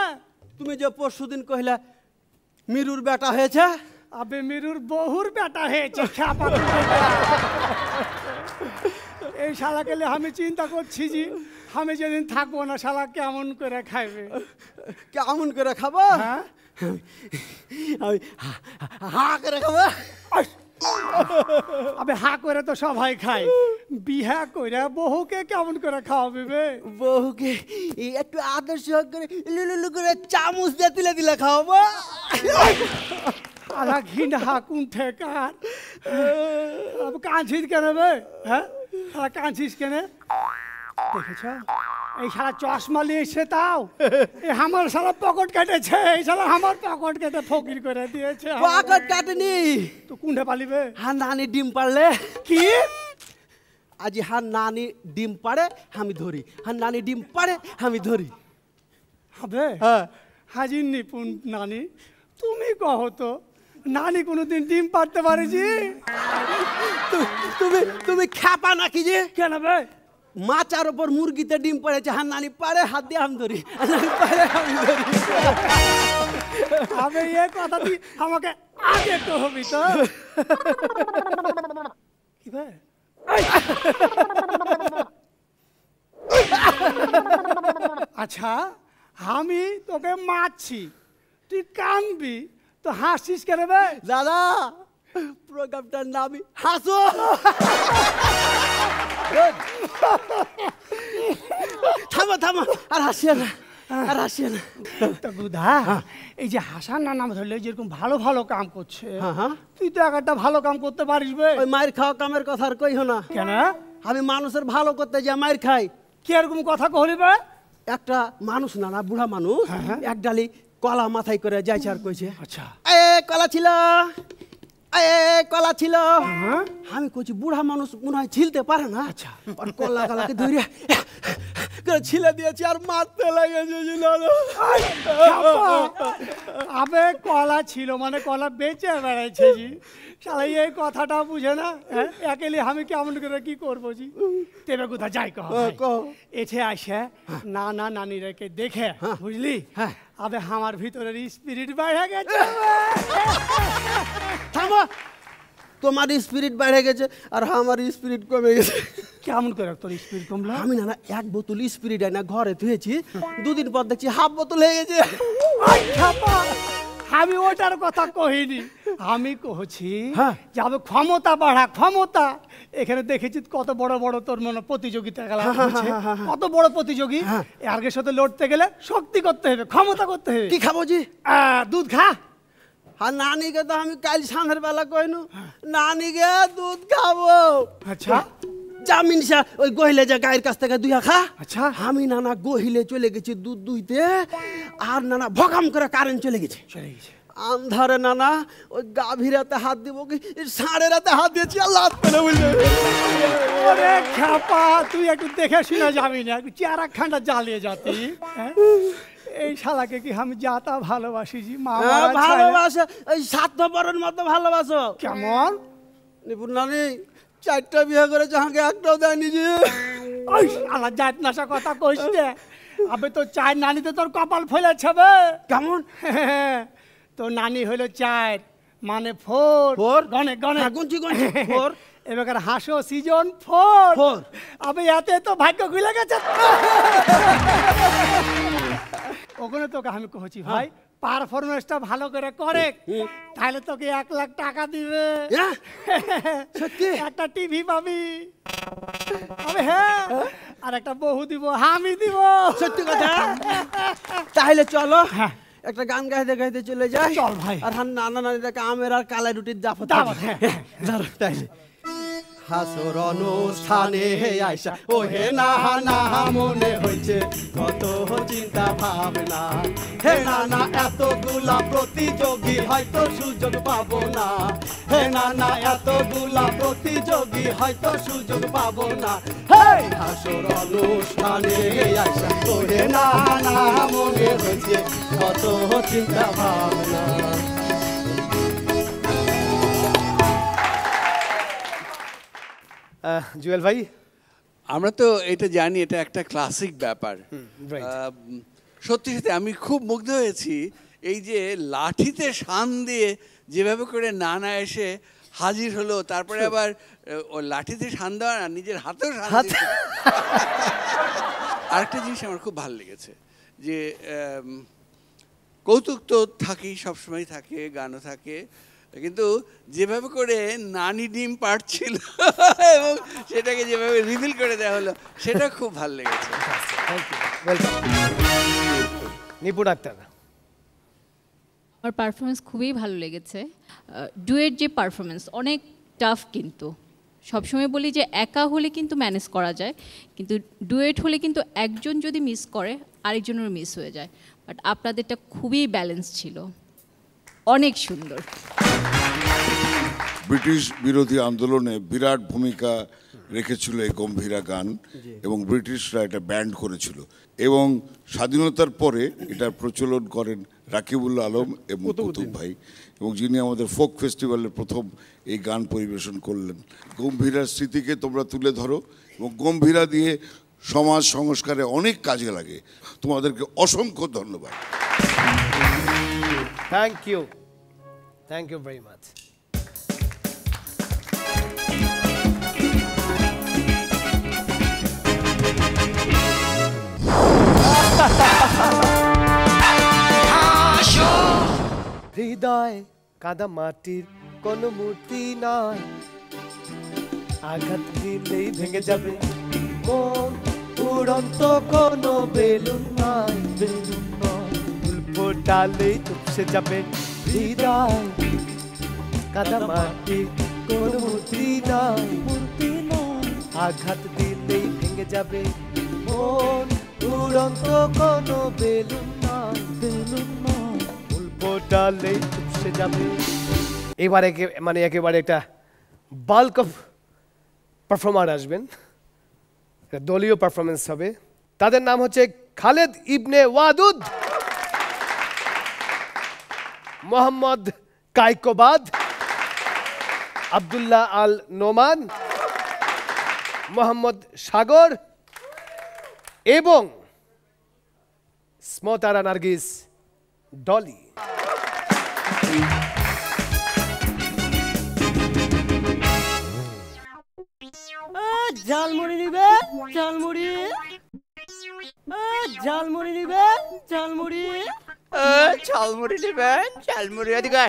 Speaker 9: তুমি যে পরশুদিন কহিলা মিরুর বেটা হয়েছে,
Speaker 10: আবে মিরুর বহুর বেটা হয়েছে। এই শালাকে আমি চিন্তা করছি যে আমি যেদিন থাকবো না শালা কেমন করে খাইবে।
Speaker 9: কেমন করে খাবো?
Speaker 10: হ্যাঁ
Speaker 9: আমি হা করে খাবো।
Speaker 10: আবে হা করে তো সবাই খায়, বিহা করে বহুকে কেমন করে খাওয়াবে বে?
Speaker 9: বহুকে একটু আদর্শ করে লুলু করে চামচ দিয়ে তুলে দিলে খাওয়াবো।
Speaker 10: আলা ঘিন হা কুণ্ঠে কার কাঁচিস কেন বে? হ্যাঁ কাঁচিস কেন? দেখেছ এই শালা চশমা নিয়ে এসে তাও আমার শালা পকেট কেটেছে, এই শালা আমার পকেট কেটে ফকির করে দিয়েছে।
Speaker 9: পকেট কাটেনি
Speaker 10: তো কুণ্ঠে পালিবে?
Speaker 9: হ্যাঁ নানি ডিম পারলে
Speaker 10: কি?
Speaker 9: আজ হ্যাঁ নানি ডিম পারে আমি ধরি, হ্যাঁ নানি ডিম পারে আমি ধরি।
Speaker 10: হবে হাজির নিপুণ নানি, তুমি কহ তো নানি কোনোদিন ডিম পারতে পারেছি?
Speaker 9: তুমি তুমি খ্যাপা নাকি যে?
Speaker 10: কেন বে?
Speaker 9: মাচার ওপর মুরগিতে ডিম পড়েছে, হ্যাঁ নানি পারে হাত দিয়ে আমি ধরি, নানি পারে আমি ধরি।
Speaker 10: আমি এ কথা তুই আমাকে আগে তো হবি তো। কি ভাই আচ্ছা আমি তোকে মারছি, তুই কানবি তো হাসিস কেন বে?
Speaker 9: দাদা প্রোগ্রামটার নামই হাসো। থামো থামো, আর হাসিও না, আর হাসিও না।
Speaker 10: তো গুদা, এই যে হাসান নানা ধরলে যেরকম ভালো ভালো কাম করছে, তুই তো একটা ভালো কাম করতে পারিস বে।
Speaker 9: ওই মায়ের খাওয়া কামের কথা আর কইও না।
Speaker 10: কেন?
Speaker 9: আমি মানুষের ভালো করতে যা মায়ের খাই।
Speaker 10: কি এরকম কথা কহলি বে?
Speaker 9: একটা মানুষ না, না বুড়া মানুষ, এক ডালি কলা মাথায় করে যাইছে আর কইছে,
Speaker 10: আচ্ছা
Speaker 9: এ কলা ছিল, এ কলা ছিল। আমি কইছি বুড়া মানুষ মনে হয় ছিলতে পারে না।
Speaker 10: আচ্ছা,
Speaker 9: আর কলা কলাকে ধরে ছিলে দিয়েছি আর মারতে লেগেছে।
Speaker 10: আবে কলা ছিল মানে কলা বেঁচে বেড়াইছে জি। শালা এই কথাটা বুঝে না, একেলে আমি কেমন করে কি করবো জি। তেবে কোথা যাই কহ এঠে আসে নানা নানি রেখে দেখে, বুঝলি? আবে আমার ভিতরের স্পিরিট বেড়ে গেছে।
Speaker 9: থামো, তোমার স্পিরিট বেড়ে গেছে আর আমার স্পিরিট কমে গেছে।
Speaker 10: কেমন করে তোর স্পিরিট কমলো?
Speaker 9: আমি না এক বোতল স্পিরিট না ঘরে ধুয়েছি, দুদিন পর দেখছি হাফ বোতল হয়ে গেছে।
Speaker 10: আমি ওটার কথা কহিনি, আমি কহছি যাবে ক্ষমতা বাড়া, ক্ষমতা। এখানে দেখেছি কত বড় বড় তোর মনে প্রতিযোগিতা খেলা হচ্ছে, কত বড় প্রতিযোগী। এর সাথে লড়তে গেলে শক্তি করতে হবে, ক্ষমতা করতে হবে।
Speaker 9: কি খাবো জি?
Speaker 10: দুধ খা।
Speaker 9: আর নানিকে তো আমি কাল সন্ধ্যার বেলা কইনু নানিকে দুধ খাবো।
Speaker 10: আচ্ছা,
Speaker 9: জামিন শাহ ওই গহিলে যা গায়ের কাছ থেকে দুইয়া খা।
Speaker 10: আচ্ছা,
Speaker 9: আমি নানা গহিলে চলে গেছি দুধ দুইতে, আর নানা ভগাম করে কারেন্ট চলে গেছে। আন্ধারে নানা ওই গাভীরাতে হাত দিব কি ষাঁড়ের রাতে হাত দিয়েছি আর লাত পেলে বুঝলে।
Speaker 10: ওরে খাপা, তুই একটু দেখে শুনে যাবি না, একটু চেহারা খান্ডা জ্বালিয়ে যাতি। এই শালাকে কি আমি যাতা ভালোবাসি জি। মা
Speaker 9: ভালোবাসো ওই স্বার্থপরের মতো ভালোবাসো।
Speaker 10: কেমন?
Speaker 9: নিপুণ নানি 4টা বিয়ে করেছে, আমাকে একটাও দেয়নি যে।
Speaker 10: ওই শালা জাত নাশা কথা কইস রে। আবে তো চার নানিতে তোর কপাল ফেলেছে বে।
Speaker 9: কেমন?
Speaker 10: তো নানি হলো 4 মানে 4 গনে গনে
Speaker 9: গুনছি গুনছি 4।
Speaker 10: এবার হাসো সিজন 4। আবে এতে তো ভাগ্য খুলে গেছে। ওখানে তোকে আমি কইছি ভাই পারফরমেন্সটা ভালো করে করে, তাহলে তোকে 1 লাখ টাকা দিবে।
Speaker 9: সত্যি?
Speaker 10: একটা টিভি পাবি। আবে হ্যাঁ, আর একটা বহু দিব, আমি দিব।
Speaker 9: সত্যি কথা? তাহলে চলো একটা গান গাইতে গাইতে চলে যাই।
Speaker 10: চল ভাই।
Speaker 9: আর নানা নানিটাকে আমের আর কালাই রুটির দাফত। তাইলে হাসর অনুষ্ঠানে আইসা ও হে না না মনে হয়েছে কত চিন্তা ভাবনা। হে নানা এতগুলা প্রতিযোগী হয়তো সুযোগ পাবো না। হে নানা এতগুলা প্রতিযোগী হয়তো সুযোগ পাবো না। হে হাসর অনুষ্ঠানে আইসা ও হে না না মনে হয়েছে কত চিন্তা ভাবনা।
Speaker 1: জুয়েল ভাই,
Speaker 4: আমরা তো এটা জানি এটা একটা ক্লাসিক ব্যাপার। সত্যি সত্যি আমি খুব মুগ্ধ হয়েছি এই যে লাঠিতে শান দিয়ে যেভাবে করে নানা এসে হাজির হলো, তারপরে আবার ও লাঠিতে শান দেওয়া না, নিজের হাতেও শান দিয়েছে। আরেকটা জিনিস আমার খুব ভালো লেগেছে যে কৌতুক তো থাকেই, সবসময় থাকে, গানও থাকে, কিন্তু যেভাবে করে নানি ডিম পাড়ছিল এবং সেটাকে যেভাবে রিভিল করে দেওয়া হলো সেটা খুব ভালো লেগেছে।
Speaker 1: নিপু ডাক্তার,
Speaker 5: আমার পারফরমেন্স খুবই ভালো লেগেছে। ডুয়েট যে পারফরমেন্স অনেক টাফ, কিন্তু সবসময় বলি যে একা হলে কিন্তু ম্যানেজ করা যায়, কিন্তু ডুয়েট হলে কিন্তু একজন যদি মিস করে আরেকজনের মিস হয়ে যায়। বাট আপনাদেরটা খুবই ব্যালেন্স ছিল, অনেক সুন্দর।
Speaker 2: ব্রিটিশ বিরোধী আন্দোলনে বিরাট ভূমিকা রেখেছিল এই গম্ভীরা গান, এবং ব্রিটিশরা এটা ব্যান্ড করেছিল, এবং স্বাধীনতার পরে এটার প্রচলন করেন রাকিবুল আলম এবং কুতুব ভাই, এবং যিনি আমাদের ফোক ফেস্টিভ্যালের প্রথম এই গান পরিবেশন করলেন। গম্ভীরার স্মৃতিকে তোমরা তুলে ধরো, এবং গম্ভীরা দিয়ে সমাজ সংস্কারে অনেক কাজে লাগে। তোমাদেরকে অসংখ্য ধন্যবাদ।
Speaker 1: Thank you very much. হৃদয় কাদা মাটির কোনো মূর্তি নয়, আঘাত দিলেই ভেঙে যাবে মন, উড়ন্ত কোনো বেলুন নয়, বেলুন নয়, ফুল ফোটালেই চুপসে যাবে হৃদয়, কাদা মাটি কোনো মূর্তি নয়, মূর্তি নয়, আঘাত দিলেই ভেঙে যাবে মন, উড়ন্ত কোনো বেলুন নয়, বেলুন নয়, ফুল ফোটালেই চুপসে যাবে। এবারে মানে একেবারে একটা বাল্ক অফ পারফর্মার আসবেন, দলীয় পারফরমেন্স হবে। তাদের নাম হচ্ছে খালেদ ইবনে ওয়াদুদ, মোহাম্মদ কায়কোবাদ, আব্দুল্লাহ আল নোমান, মোহাম্মদ সাগর এবং স্মতারা নার্গিস ডলি।
Speaker 8: ঝালমুড়ি নিবেন? ঝালমুড়ি, ঝালমুড়ি নিবেন? ঝালমুড়ি,
Speaker 11: ঝালমুড়ি দিবেন? ঝালমুড়ি এদিকে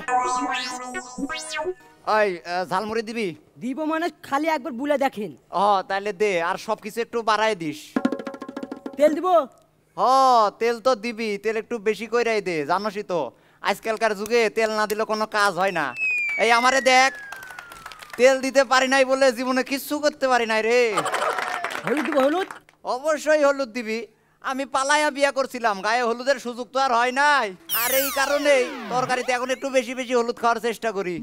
Speaker 11: ওই ঝালমুড়ি দিবি?
Speaker 8: দিব মানে খালি একবার বুলে দেখেন।
Speaker 11: ও তাহলে দে, আর সবকিছু একটু বাড়ায় দিস।
Speaker 8: তেল দিব?
Speaker 11: হ তেল তো দিবি, তেল একটু বেশি কইরাই দে, জানোসই তো আজকালকার যুগে তেল না দিলে কোনো কাজ হয় না। এই আমারে দেখ, তেল দিতে পারি নাই বলে জীবনে কিচ্ছু করতে পারি নাই রে।
Speaker 8: হলুদ দিব? হলুদ
Speaker 11: অবশ্যই হলুদ দিবি। আমি পালাইয়া বিয়া করছিলাম, গায়ে হলুদের সুযোগ তো আর হয় নাই, আর এই কারণেই তরকারিতে এখন একটু বেশি বেশি হলুদ খাওয়ার চেষ্টা করি।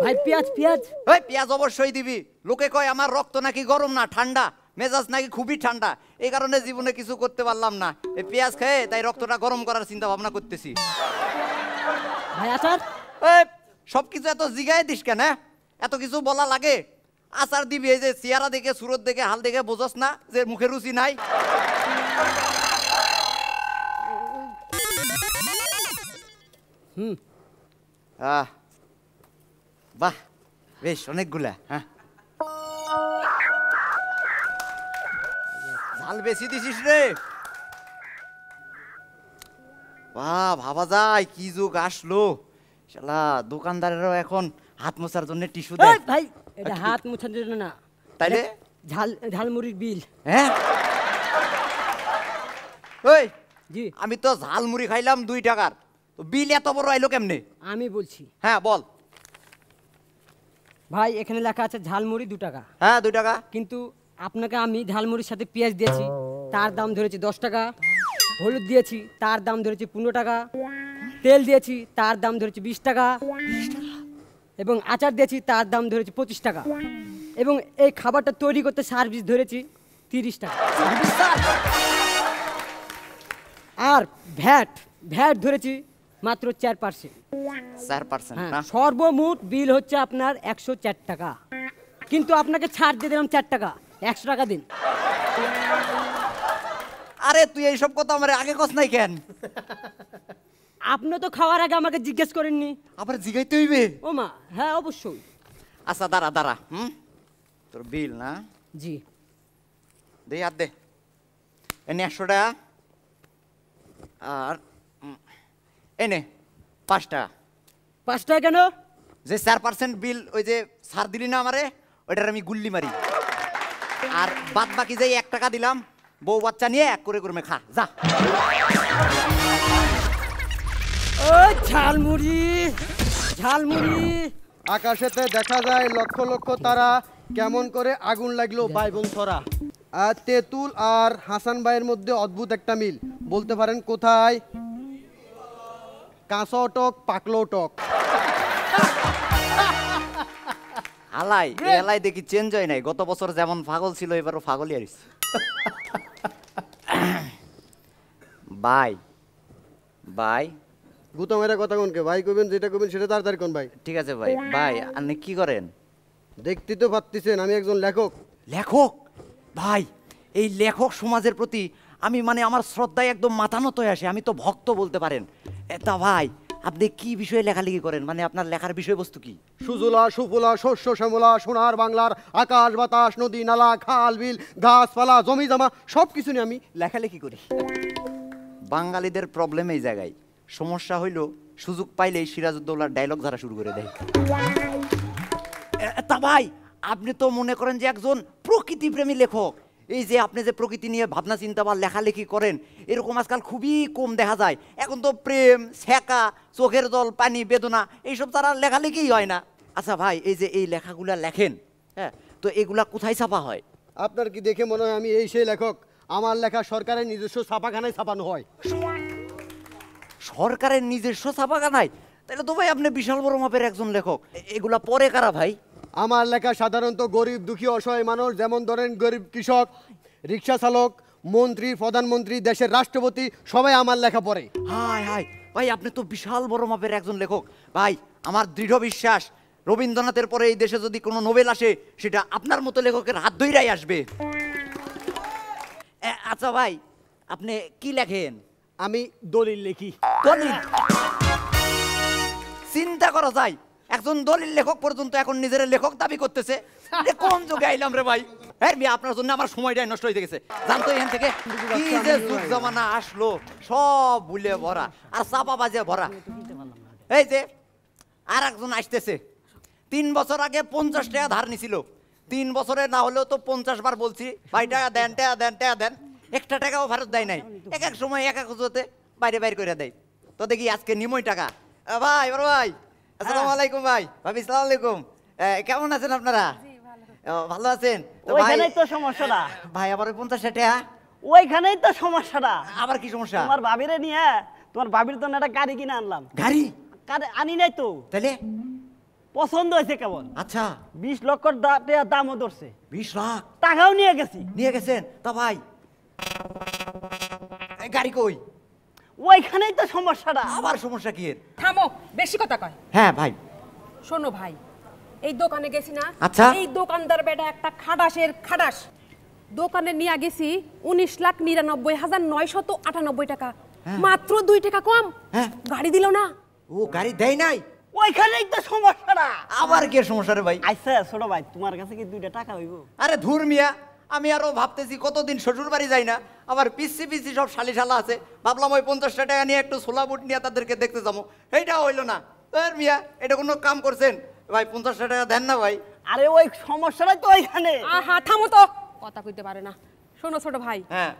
Speaker 8: ভাই পেঁয়াজ? পেঁয়াজ
Speaker 11: ওই পেঁয়াজ অবশ্যই দিবি। লোকে কয় আমার রক্ত নাকি গরম না ঠান্ডা, মেজাজ নাকি খুবই ঠান্ডা, এই কারণে জীবনে কিছু করতে পারলাম না। এই পেঁয়াজ খেয়ে তাই রক্তটা গরম করার চিন্তা ভাবনা করতেছি।
Speaker 8: ভাই আচার?
Speaker 11: সবকিছু এত জিগায় দিস কেন? এত কিছু বলা লাগে? আচার দিবি, এই যে চেহারা দেখে সুরত দেখে হাল দেখে বোঝস না যে মুখে রুচি নাই? বাহ বেশ অনেকগুলা। হ্যাঁ ঝাল বেশি দিছিস রে। বাহ ভাবা যায় কি যুগ আসলো, শালা দোকানদারেরও এখন হাত মোছার জন্য টিস্যু দেয়।
Speaker 8: ভাই এটা হাত মোছার জন্য না,
Speaker 11: তাইলে
Speaker 8: ঝালমুড়ির বিল।
Speaker 11: হ্যাঁ ওই
Speaker 8: জি
Speaker 11: আমি তো ঝালমুড়ি খাইলাম 2 টাকার, তো বিল এত বড় আইলো কেমনে?
Speaker 8: আমি বলছি।
Speaker 11: হ্যাঁ বল।
Speaker 8: ভাই এখানে লেখা আছে ঝালমুড়ি 2 টাকা।
Speaker 11: হ্যাঁ 2 টাকা,
Speaker 8: কিন্তু আপনাকে আমি ঝালমুড়ির সাথে পেঁয়াজ দিয়েছি, তার দাম ধরেছি 10 টাকা। হলুদ দিয়েছি, তার দাম ধরেছি 15 টাকা। তেল দিয়েছি, তার দাম ধরেছি 20 টাকা। এবং আচার দিয়েছি, তার দাম ধরেছি 25 টাকা। এবং এই খাবারটা তৈরি করতে সার্ভিস ধরেছি 30 টাকা। আর ভ্যাট ধরেছি মাত্র 4%।
Speaker 11: 4%?
Speaker 8: হ্যাঁ, সর্বমোট বিল হচ্ছে আপনার 104 টাকা। কিন্তু আপনাকে ছাড় দিয়ে দিলাম 4 টাকা, 100 টাকা দিন।
Speaker 11: আরে তুই এইসব কথা আমার আগে কস নাই কেন?
Speaker 8: আপনি তো খাওয়ার আগে আমাকে জিজ্ঞেস করেননি।
Speaker 11: আবার জিগাইতে হইবে?
Speaker 8: ও মা, হ্যাঁ অবশ্যই।
Speaker 11: আচ্ছা দাঁড়া দাঁড়া, তোর বিল না?
Speaker 8: জি
Speaker 11: দে আর দে, এনে 100 টাকা, আর এনে 5 টাকা।
Speaker 8: 5 টাকা কেন?
Speaker 11: যে 4% বিল ওই যে ছাড় দিলি না আমারে, ওইটার আমি গুল্লি মারি। আর বাদ বাকি যে 1 টাকা দিলাম, বউ বাচ্চা নিয়ে এক করে করে খা যা।
Speaker 8: ও ঝালমুড়ি, ঝালমুড়ি।
Speaker 9: আকাশেতে দেখা যায় লক্ষ লক্ষ তারা, কেমন করে আগুন লাগলো বাইবন ছড়া। আর তেঁতুল আর হাসান ভাইয়ের মধ্যে অদ্ভুত একটা মিল, বলতে পারেন কোথায়? কাঁচা টক পাকলো টক।
Speaker 11: আলাই এলাই দেখি চেঞ্জ হয় নাই, গত বছর যেমন পাগল ছিল এবারও পাগলই আরিস। বাই বাই
Speaker 9: গুতো মেরে কথা কোনকে ভাই কইবেন, যেটা কইবেন সেটা তাড়াতাড়ি কোন ভাই।
Speaker 11: ঠিক আছে ভাই। ভাই আপনি কি করেন?
Speaker 9: দেখতে তো পাচ্ছেন আমি একজন লেখক।
Speaker 11: লেখক? ভাই এই লেখক সমাজের প্রতি আমি মানে আমার শ্রদ্ধায় একদম মাথা নত হয়ে আসে, আমি তো ভক্ত বলতে পারেন। তা ভাই আপনি কি বিষয়ে লেখালেখি করেন, মানে আপনার লেখার বিষয়বস্তু কি?
Speaker 9: সুজলা সুফলা শস্য শ্যামলা সোনার বাংলার আকাশ বাতাস নদী নালা খাল বিল গাছপালা জমি জমা সব কিছু নিয়ে আমি লেখালেখি করি।
Speaker 11: বাঙালিদের প্রবলেম এই জায়গায়, সমস্যা হইল সুযোগ পাইলেই সিরাজউদ্দৌলার ডায়লগ ধারা শুরু করে দেয়। তা ভাই আপনি তো মনে করেন যে একজন প্রকৃতিপ্রেমী লেখক, এই যে আপনি যে প্রকৃতি নিয়ে ভাবনা চিন্তা বা লেখালেখি করেন এরকম আজকাল খুবই কম দেখা যায়। এখন তো প্রেম, ছ্যাঁকা, চোখের জল, পানি, বেদনা এইসব তারা লেখালেখিই হয় না। আচ্ছা ভাই, এই যে এই লেখাগুলা লেখেন, হ্যাঁ, তো এগুলা কোথায় ছাপা হয়?
Speaker 9: আপনার কি দেখে মনে হয় আমি এই সেই লেখক? আমার লেখা সরকারের নিজস্ব ছাপাখানায় ছাপানো হয়।
Speaker 11: সরকারের নিজস্ব ছাপাখানায়? তাহলে তো ভাই আপনি বিশাল বড় মাপের একজন লেখক। এগুলা পড়ে কারা ভাই?
Speaker 9: আমার লেখা সাধারণত গরিব, দুঃখী, অসহায় মানুষ, যেমন ধরেন গরিব কৃষক, রিক্সা চালক, মন্ত্রী, প্রধানমন্ত্রী, দেশের রাষ্ট্রপতি, সবাই আমার লেখা পড়ে।
Speaker 11: হাই হাই ভাই, আপনি তো বিশাল বড় মাপের একজন লেখক। ভাই আমার দৃঢ় বিশ্বাস রবীন্দ্রনাথের পরে এই দেশে যদি কোনো নোবেল আসে সেটা আপনার মতো লেখকের হাত ধইরাই আসবে। আচ্ছা ভাই, আপনি কি লেখেন?
Speaker 9: আমি দলিল লিখি।
Speaker 11: দলিল? চিন্তা করা যায় একজন দলিল লেখক পর্যন্ত এখন নিজের লেখক দাবি করতেছে। কোন যুগে আইলাম রে ভাই? হ্যাঁ মিয়া, আপনার জন্য আমার সময়টাই নষ্ট হয়ে গেছে। জানতো এখান থেকে কি যে যুগ জমানা আসলো, সব ভুলে ভরা আর চাপা বাজে ভরা। এই যে আর একজন আসতেছে, 3 বছর আগে 50 টাকা ধার নিছিল। 3 বছরে না হলেও তো 50 বার বলছি ভাই টাকা দেন, টাকা দেন, টাকা দেন, একটা টাকাও ফেরত দেয় নাই। এক এক সময় এক এক হতে বাইরে বাইরে করে দেয়। তো দেখি আজকে নিমই টাকা। ভাই বড় ভাই, আসসালামু আলাইকুম। ভাই ভাবি আসসালামু আলাইকুম। কেমন আছেন আপনারা? ভালো আছেন?
Speaker 12: ওইখানেই তো সমস্যাটা
Speaker 11: ভাই। আবার 50 টাকা?
Speaker 12: ওইখানেই তো সমস্যাটা।
Speaker 11: আবার কি সমস্যা?
Speaker 12: তোমার ভাবিরে নিয়ে তোমার ভাবির জন্য একটা গাড়ি কিনে আনলাম।
Speaker 11: গাড়ি?
Speaker 12: আনি নাই তো।
Speaker 11: তাহলে
Speaker 12: পছন্দ হয়েছে কেমন?
Speaker 11: আচ্ছা।
Speaker 12: 20 লক্ষ দামও ধরছে।
Speaker 11: 20 লাখ
Speaker 12: টাকাও নিয়ে গেছি।
Speaker 11: নিয়ে গেছেন? তা ভাই গাড়ি কই?
Speaker 12: ওইখানেই তো সমস্যাটা।
Speaker 11: আবার সমস্যা কি এর?
Speaker 13: থামো, বেশি কথা কয়।
Speaker 11: হ্যাঁ ভাই।
Speaker 13: শোনো ভাই, এই দোকানে গেছি না,
Speaker 11: আচ্ছা।
Speaker 13: এই দোকানদার বেটা একটা খাটাসের খাটাস দোকানে নিয়ে গেছি 19,99,998 টাকা। মাত্র 2 টাকা কম। গাড়ি দিল না।
Speaker 11: ও গাড়ি দেয় নাই?
Speaker 12: ওইখানেই তো সমস্যাটা।
Speaker 11: আবার কি সমস্যা রে ভাই?
Speaker 12: আচ্ছা ছোট ভাই, তোমার কাছে কি 2টা টাকা হইব?
Speaker 11: আরে ধুর মিয়া, আমি আরো ভাবতেছি কতদিন শ্বশুর বাড়ি যাই না, আবার পিসি সব শালিশালা আছে। ভাবলাম ওই 50 টাকা নিয়ে একটু ছোলা বুট নিয়ে তাদেরকে দেখতে যাবো, এইটা হইলো না। মিয়া এটা কোনো কাম করছেন ভাই? 50 টাকা দেন না ভাই?
Speaker 12: আরে ওই সমস্যাটাই তো ওইখানে।
Speaker 13: আহা থামো তো, কথা কইতে পারে না। শোনো ছোট ভাই,
Speaker 11: হ্যাঁ,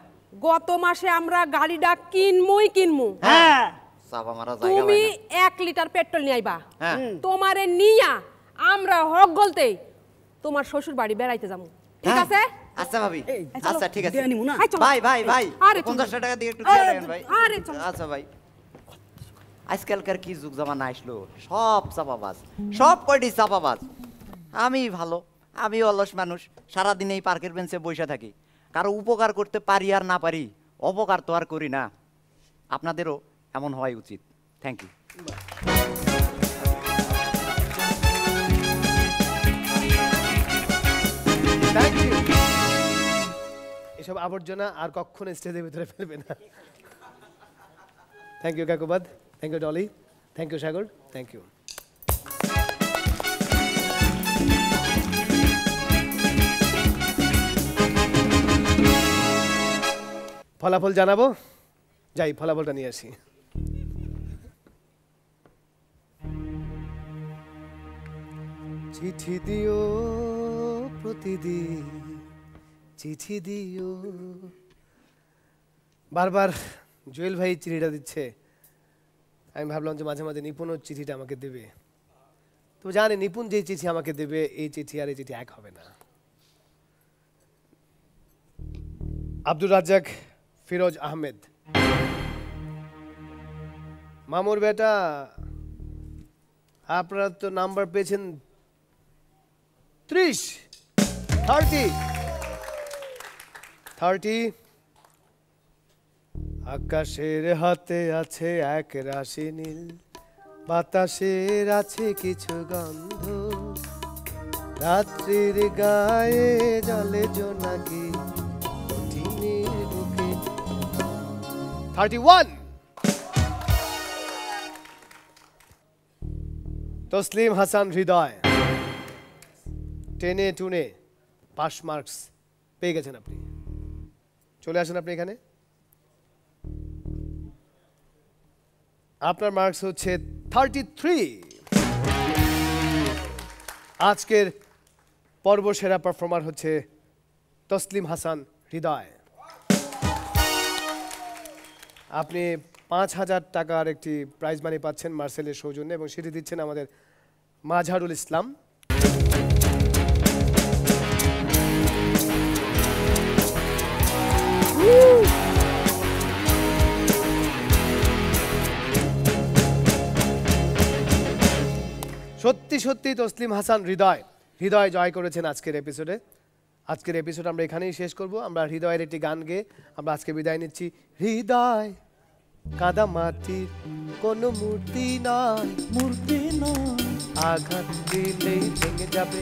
Speaker 13: গত মাসে আমরা গাড়িটা কিনমু।
Speaker 11: হ্যাঁ, সাবা মারা জায়গা
Speaker 13: তুমি
Speaker 11: হয় না।
Speaker 13: 1 লিটার পেট্রোল নিয়ে আইবা।
Speaker 11: হ্যাঁ।
Speaker 13: তোমারে নিয়া আমরা হক গলতে তোমার শ্বশুর বাড়ি বেড়াইতে যাবো, ঠিক আছে?
Speaker 11: আচ্ছা ভাবি, আচ্ছা ঠিক আছে।
Speaker 13: আই চলো।
Speaker 11: ভাই ভাই ভাই,
Speaker 13: আরে চলো।
Speaker 11: 50 টাকা দিয়ে একটু খেয়ে রাখেন ভাই।
Speaker 13: আরে চলো।
Speaker 11: আচ্ছা ভাই, আজকালকার কি যুগ জামানা আসলো, সব চাপাবাজ, সব কয়টি চাপাবাজ। আমি ভালো, আমি অলস মানুষ, সারাদিন এই পার্কের বেঞ্চে বসে থাকি। কারো উপকার করতে পারি আর না পারি, অপকার তো আর করি না। আপনাদেরও এমন হওয়াই উচিত। Thank you.
Speaker 1: এসব আবর্জনা আর কখনো স্টেজের ভিতরে ফেলবে না। থ্যাংক ইউ কাকুবাদ, thank you Dolly, thank you Sagar, thank you. ফলাফল জানাবো, যাই ফলাফলটা নিয়ে আসি। চিঠি দিও প্রতিদিন, চিঠি দিও। বারবার জুয়েল ভাই চিঠিটা দিচ্ছে, আমি ভাবলাম যে মাঝে মাঝে নিপুণও চিঠিটা আমাকে দেবে। তো জানি নিপুণ যে চিঠি আমাকে দেবে, এই চিঠি আর এই চিঠি এক হবে না। আব্দুর রাজ্জাক ফিরোজ আহমেদ, মামুর বেটা, আপনারা তো নাম্বার পেয়েছেন 30। আকাশের হাতে আছে এক রাশি নীল, বাতাসের আছে কিছু গন্ধ, রাত্রির গায়ে জলে জোনাকি, কঠিনের বুকে। 31। তসলিম হাসান হৃদয়, টেনে টুনে পাস মার্কস পেয়ে গেছেন আপনি। চলে আসেন আপনি এখানে। আপনার মার্কস হচ্ছে 33। আজকের পর্ব সেরা পারফর্মার হচ্ছে তসলিম হাসান হৃদয়। আপনি 5,000 টাকার একটি প্রাইজ মানি পাচ্ছেন মার্সেলের সৌজন্যে এবং সেটি দিচ্ছেন আমাদের মাঝহারুল ইসলাম। সত্যি সত্যি তসলিম হাসান হৃদয় জয় করেছেন আজকের এপিসোডে। আজকের এপিসোড আমরা এখানেই শেষ করব। আমরা হৃদয়ের একটি গান গেয়ে আমরা আজকে বিদায় নিচ্ছি। হৃদয় কাদা মাটির কোনো মূর্তি নয়, আঘাত দিলেই ভেঙে যাবে,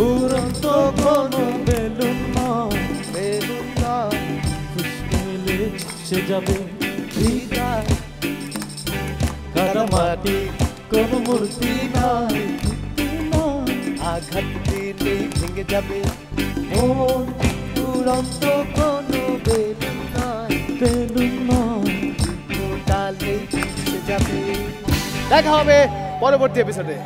Speaker 14: উড়ন্ত কোনো বেলুন নয়,
Speaker 1: খুশকিলে
Speaker 14: সে যাবে।
Speaker 1: হৃদয়
Speaker 14: কাদা মাটি কোনো মূর্তি নয়,
Speaker 1: আঘাত দিলেই ভেঙে যাবে,
Speaker 14: উড়ন্ত
Speaker 1: কোনো বেলুন নয়,
Speaker 14: ডালেই
Speaker 1: যাবে। দেখা হবে পরবর্তী এপিসোডে।